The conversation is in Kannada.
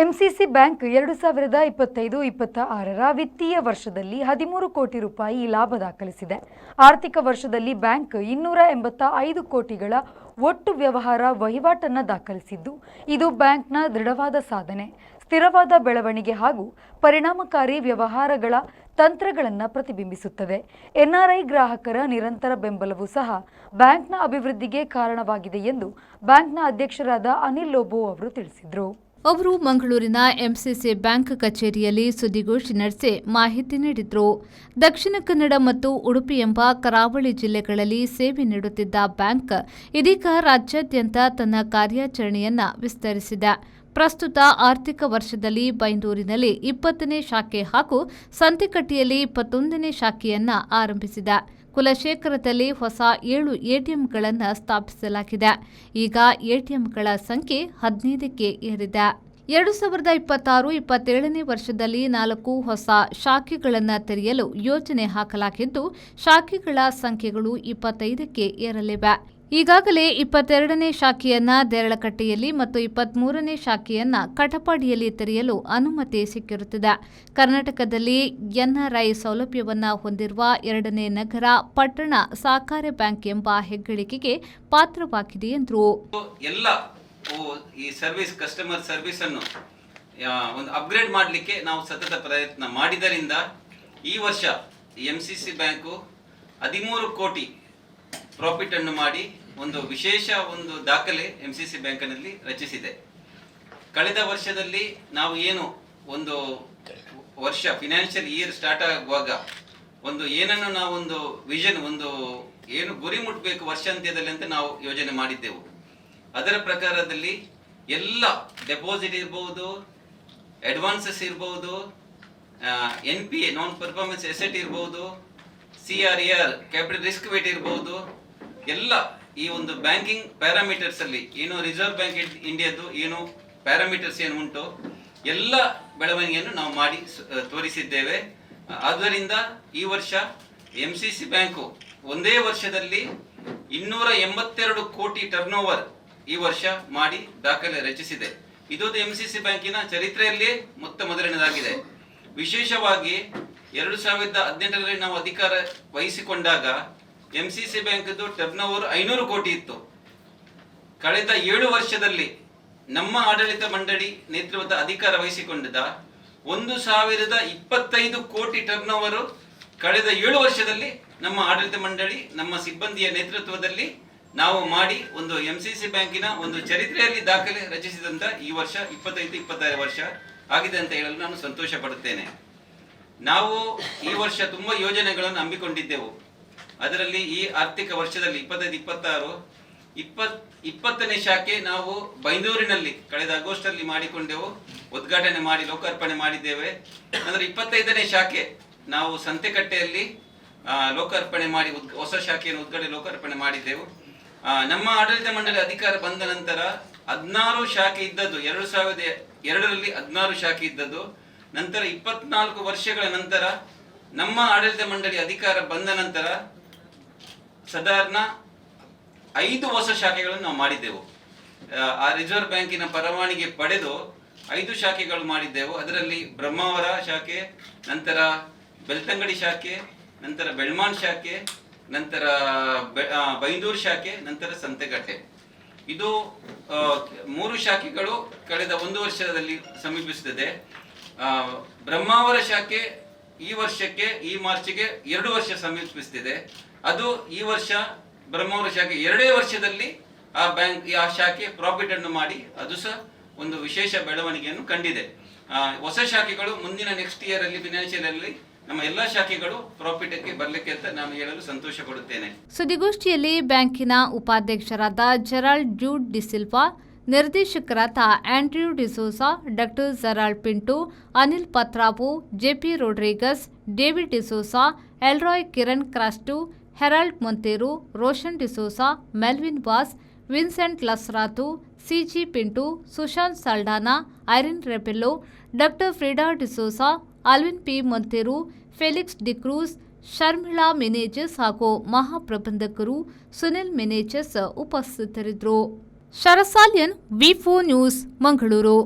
ಎಂಸಿಸಿ ಬ್ಯಾಂಕ್ 2025-26ರ ವಿತ್ತೀಯ ವರ್ಷದಲ್ಲಿ 13 ಕೋಟಿ ರೂಪಾಯಿ ಲಾಭ ದಾಖಲಿಸಿದೆ. ಆರ್ಥಿಕ ವರ್ಷದಲ್ಲಿ ಬ್ಯಾಂಕ್ 285 ಕೋಟಿಗಳ ಒಟ್ಟು ವ್ಯವಹಾರ ವಹಿವಾಟನ್ನು ದಾಖಲಿಸಿದ್ದು, ಇದು ಬ್ಯಾಂಕ್ನ ದೃಢವಾದ ಸಾಧನೆ, ಸ್ಥಿರವಾದ ಬೆಳವಣಿಗೆ ಹಾಗೂ ಪರಿಣಾಮಕಾರಿ ವ್ಯವಹಾರಗಳ ತಂತ್ರಗಳನ್ನು ಪ್ರತಿಬಿಂಬಿಸುತ್ತದೆ. ಎನ್ಆರ್ಐ ಗ್ರಾಹಕರ ನಿರಂತರ ಬೆಂಬಲವೂ ಸಹ ಬ್ಯಾಂಕ್ನ ಅಭಿವೃದ್ಧಿಗೆ ಕಾರಣವಾಗಿದೆ ಎಂದು ಬ್ಯಾಂಕ್ನ ಅಧ್ಯಕ್ಷರಾದ ಅನಿಲ್ ಲೋಬೋ ಅವರು ತಿಳಿಸಿದರು. ಅವರು ಮಂಗಳೂರಿನ ಎಂಸಿಸಿ ಬ್ಯಾಂಕ್ ಕಚೇರಿಯಲ್ಲಿ ಸುದ್ದಿಗೋಷ್ಠಿ ನಡೆಸಿ ಮಾಹಿತಿ ನೀಡಿದರು. ದಕ್ಷಿಣ ಕನ್ನಡ ಮತ್ತು ಉಡುಪಿ ಎಂಬ ಕರಾವಳಿ ಜಿಲ್ಲೆಗಳಲ್ಲಿ ಸೇವೆ ನೀಡುತ್ತಿದ್ದ ಬ್ಯಾಂಕ್ ಇದೀಗ ರಾಜ್ಯಾದ್ಯಂತ ತನ್ನ ಕಾರ್ಯಾಚರಣೆಯನ್ನು ವಿಸ್ತರಿಸಿದೆ. ಪ್ರಸ್ತುತ ಆರ್ಥಿಕ ವರ್ಷದಲ್ಲಿ ಬೈಂದೂರಿನಲ್ಲಿ 20ನೇ ಶಾಖೆ ಹಾಗೂ ಸಂತೆಕಟ್ಟಿಯಲ್ಲಿ 21ನೇ ಶಾಖೆಯನ್ನು ಆರಂಭಿಸಿದೆ. ಕುಲಶೇಖರದಲ್ಲಿ ಹೊಸ 7 ಎಟಿಎಂಗಳನ್ನು ಸ್ಥಾಪಿಸಲಾಗಿದೆ. ಈಗ ಎಟಿಎಂಗಳ ಸಂಖ್ಯೆ 15ಕ್ಕೆ ಏರಿದೆ. 2026-27ನೇ ವರ್ಷದಲ್ಲಿ 4 ಹೊಸ ಶಾಖೆಗಳನ್ನು ತೆರೆಯಲು ಯೋಜನೆ ಹಾಕಲಾಗಿದ್ದು, ಶಾಖೆಗಳ ಸಂಖ್ಯೆಗಳು 25ಕ್ಕೆ ಏರಲಿವೆ. ಈಗಾಗಲೇ 22ನೇ ಶಾಖೆಯನ್ನ ದೇರಳಕಟ್ಟೆಯಲ್ಲಿ ಮತ್ತು 23ನೇ ಶಾಖೆಯನ್ನ ಕಟಪಾಡಿಯಲ್ಲಿ ತೆರೆಯಲು ಅನುಮತಿ ಸಿಕ್ಕಿರುತ್ತದೆ. ಕರ್ನಾಟಕದಲ್ಲಿ ಎನ್ಆರ್ಐ ಸೌಲಭ್ಯವನ್ನು ಹೊಂದಿರುವ 2ನೇ ನಗರ ಪಟ್ಟಣ ಸಹಕಾರ ಬ್ಯಾಂಕ್ ಎಂಬ ಹೆಗ್ಗಳಿಕೆಗೆ ಪಾತ್ರವಾಗಿದೆ ಎಂದರು. ಈ ಸರ್ವಿಸ್ ಕಸ್ಟಮರ್ ಸರ್ವಿಸ್ ಅನ್ನು ಒಂದು ಅಪ್ಗ್ರೇಡ್ ಮಾಡಲಿಕ್ಕೆ ನಾವು ಸತತ ಪ್ರಯತ್ನ ಮಾಡಿದ್ದರಿಂದ ಈ ವರ್ಷ ಎಂಸಿಸಿ ಬ್ಯಾಂಕು 13 ಕೋಟಿ ಪ್ರಾಫಿಟ್ ಅನ್ನು ಮಾಡಿ ಒಂದು ವಿಶೇಷ ದಾಖಲೆ ಎಂಸಿಸಿ ಬ್ಯಾಂಕಿನಲ್ಲಿ ರಚಿಸಿದೆ. ಕಳೆದ ವರ್ಷದಲ್ಲಿ ನಾವು ಒಂದು ವರ್ಷ ಫಿನಾನ್ಷಿಯಲ್ ಇಯರ್ ಸ್ಟಾರ್ಟ್ ಆಗುವಾಗ ಏನನ್ನು ನಾವು ವಿಷನ್ ಏನು ಗುರಿ ಮುಟ್ಟಬೇಕು ವರ್ಷಾಂತ್ಯದಲ್ಲಿ ಅಂತ ನಾವು ಯೋಜನೆ ಮಾಡಿದ್ದೆವು. ಅದರ ಪ್ರಕಾರದಲ್ಲಿ ಎಲ್ಲ ಡೆಪಾಸಿಟ್ ಇರಬಹುದು, ಅಡ್ವಾನ್ಸಸ್ ಇರಬಹುದು, NPA ನಾನ್ ಪರ್ಫಾರ್ಮೆನ್ಸ್ ಎಸೆಟ್ ಇರಬಹುದು, CRAR ಕ್ಯಾಪಿಟಲ್ ರಿಸ್ಕ್ ವೇಟ್ ಇರಬಹುದು, ಎಲ್ಲ ಈ ಬ್ಯಾಂಕಿಂಗ್ ಪ್ಯಾರಾಮೀಟರ್ಸ್ ಅಲ್ಲಿ ರಿಸರ್ವ್ ಬ್ಯಾಂಕ್ ಇಂಡಿಯಾದ್ದು ಪ್ಯಾರಾಮೀಟರ್ಸ್ ಏನು ಉಂಟು ಎಲ್ಲ ಬೆಳವಣಿಗೆಯನ್ನು ನಾವು ಮಾಡಿ ತೋರಿಸಿದ್ದೇವೆ. ಆದ್ದರಿಂದ ಈ ವರ್ಷ ಎಂಸಿಸಿ ಬ್ಯಾಂಕು ಒಂದೇ ವರ್ಷದಲ್ಲಿ 282 ಕೋಟಿ ಟರ್ನ್ ಓವರ್ ಈ ವರ್ಷ ಮಾಡಿ ದಾಖಲೆ ರಚಿಸಿದೆ. ಇದು ಎಂಸಿಸಿ ಬ್ಯಾಂಕಿನ ಚರಿತ್ರೆಯಲ್ಲೇ ಮೊದಲನೇದಾಗಿದೆ. ವಿಶೇಷವಾಗಿ 2018ರಲ್ಲಿ ನಾವು ಅಧಿಕಾರ ವಹಿಸಿಕೊಂಡಾಗ ಎಂಸಿಸಿ ಬ್ಯಾಂಕ್ ಟರ್ನ್ ಓವರ್ 500 ಕೋಟಿ ಇತ್ತು. ಕಳೆದ 7 ವರ್ಷದಲ್ಲಿ ನಮ್ಮ ಆಡಳಿತ ಮಂಡಳಿ ನೇತೃತ್ವದ ಅಧಿಕಾರ ವಹಿಸಿಕೊಂಡಿದ್ದ 1025 ಕೋಟಿ ಟರ್ನ್ ಓವರ್ ಕಳೆದ 7 ವರ್ಷದಲ್ಲಿ ನಮ್ಮ ಆಡಳಿತ ಮಂಡಳಿ ನಮ್ಮ ಸಿಬ್ಬಂದಿಯ ನೇತೃತ್ವದಲ್ಲಿ ನಾವು ಮಾಡಿ ಎಂಸಿಸಿ ಬ್ಯಾಂಕಿನ ಚರಿತ್ರೆಯಲ್ಲಿ ದಾಖಲೆ ರಚಿಸಿದಂತ ಈ ವರ್ಷ 25-26 ವರ್ಷ ಆಗಿದೆ ಅಂತ ಹೇಳಲು ನಾನು ಸಂತೋಷ ಪಡುತ್ತೇನೆ. ನಾವು ಈ ವರ್ಷ ತುಂಬಾ ಯೋಜನೆಗಳನ್ನು ಹಮ್ಮಿಕೊಂಡಿದ್ದೆವು. ಅದರಲ್ಲಿ ಈ ಆರ್ಥಿಕ ವರ್ಷದಲ್ಲಿ 25-26 20ನೇ ಶಾಖೆ ನಾವು ಬೈಂದೂರಿನಲ್ಲಿ ಕಳೆದ ಆಗಸ್ಟ್ ಅಲ್ಲಿ ಮಾಡಿಕೊಂಡೆವು, ಉದ್ಘಾಟನೆ ಮಾಡಿ ಲೋಕಾರ್ಪಣೆ ಮಾಡಿದ್ದೇವೆ. ಅಂದ್ರೆ 25ನೇ ಶಾಖೆ ನಾವು ಸಂತೆಕಟ್ಟೆಯಲ್ಲಿ ಲೋಕಾರ್ಪಣೆ ಮಾಡಿ ಹೊಸ ಶಾಖೆಯನ್ನು ಲೋಕಾರ್ಪಣೆ ಮಾಡಿದ್ದೆವು. ನಮ್ಮ ಆಡಳಿತ ಮಂಡಳಿ ಅಧಿಕಾರ ಬಂದ ನಂತರ 16 ಶಾಖೆ ಇದ್ದದ್ದು, 2002ರಲ್ಲಿ 16 ಶಾಖೆ ಇದ್ದದ್ದು. ನಂತರ 24 ವರ್ಷಗಳ ನಂತರ ನಮ್ಮ ಆಡಳಿತ ಮಂಡಳಿ ಅಧಿಕಾರ ಬಂದ ನಂತರ ಸಾಧಾರಣ 5 ಹೊಸ ಶಾಖೆಗಳನ್ನು ನಾವು ಮಾಡಿದ್ದೆವು. ಆ ರಿಸರ್ವ್ ಬ್ಯಾಂಕಿನ ಪರವಾನಗಿ ಪಡೆದು 5 ಶಾಖೆಗಳು ಮಾಡಿದ್ದೆವು. ಅದರಲ್ಲಿ ಬ್ರಹ್ಮಾವರ ಶಾಖೆ, ನಂತರ ಬೆಳ್ತಂಗಡಿ ಶಾಖೆ, ನಂತರ ಬೆಳ್ಮಾನ್ ಶಾಖೆ, ನಂತರ ಬೈಂದೂರು ಶಾಖೆ, ನಂತರ ಸಂತೆಕಟ್ಟೆ. ಇದು 3 ಶಾಖೆಗಳು ಕಳೆದ 1 ವರ್ಷದಲ್ಲಿ ಸಮೀಪಿಸುತ್ತದೆ. ಬ್ರಹ್ಮಾವರ ಶಾಖೆ ಈ ವರ್ಷಕ್ಕೆ ಈ ಮಾರ್ಚ್ಗೆ 2 ವರ್ಷ ಸಮೀಪಿಸುತ್ತಿದೆ. ಅದು ಈ ವರ್ಷ ಬ್ರಹ್ಮಾವರ ಶಾಖೆ 2 ವರ್ಷದಲ್ಲಿ ಆ ಶಾಖೆ ಪ್ರಾಫಿಟ್ ಅನ್ನು ಮಾಡಿ ಅದು ಸಹ ವಿಶೇಷ ಬೆಳವಣಿಗೆಯನ್ನು ಕಂಡಿದೆ. ಹೊಸ ಶಾಖೆಗಳು ಮುಂದಿನ ನೆಕ್ಸ್ಟ್ ಇಯರ್ ಅಲ್ಲಿ ಫಿನಾನ್ಷಿಯಲ್ ಅಲ್ಲಿ ನಮ್ಮ ಎಲ್ಲಾ ಶಾಖೆಗಳು ಪ್ರಾಫಿಟ್ ಗೆ ಬರಲಿಕ್ಕೆ ಅಂತ ನಾನು ಹೇಳಲು ಸಂತೋಷ ಪಡುತ್ತೇನೆ. ಸುದ್ದಿಗೋಷ್ಠಿಯಲ್ಲಿ ಬ್ಯಾಂಕಿನ ಉಪಾಧ್ಯಕ್ಷರಾದ ಜೆರಾಲ್ಡ್ ಜೂಡ್ ಡಿಸಿಲ್ವಾ, ನಿರ್ದೇಶಕರಾದ Andrew D'Souza, doctor Gerald Pinto, Anil Patrao, JP Rodrigues, David D'Souza, Elroy Kiran Crasto, Harold Monteiro, Roshan D'Souza, Melvin Vas, Vincent Lasrado, CG Pinto, Sushant Saldanha, Irene Rebello, doctor Frida D'Souza, Alvin P Monteiro, Felix D'Cruz, Sharmila Menezes ಹಾಗೂ ಮಹಾಪ್ರಬಂಧಕರು ಸುನಿಲ್ ಮೆನೇಜಸ್ ಉಪಸ್ಥಿತರಿದ್ದರು. ಶರಸಾಲಿಯನ್, ವಿ4 ನ್ಯೂಸ್, ಮಂಗಳೂರು.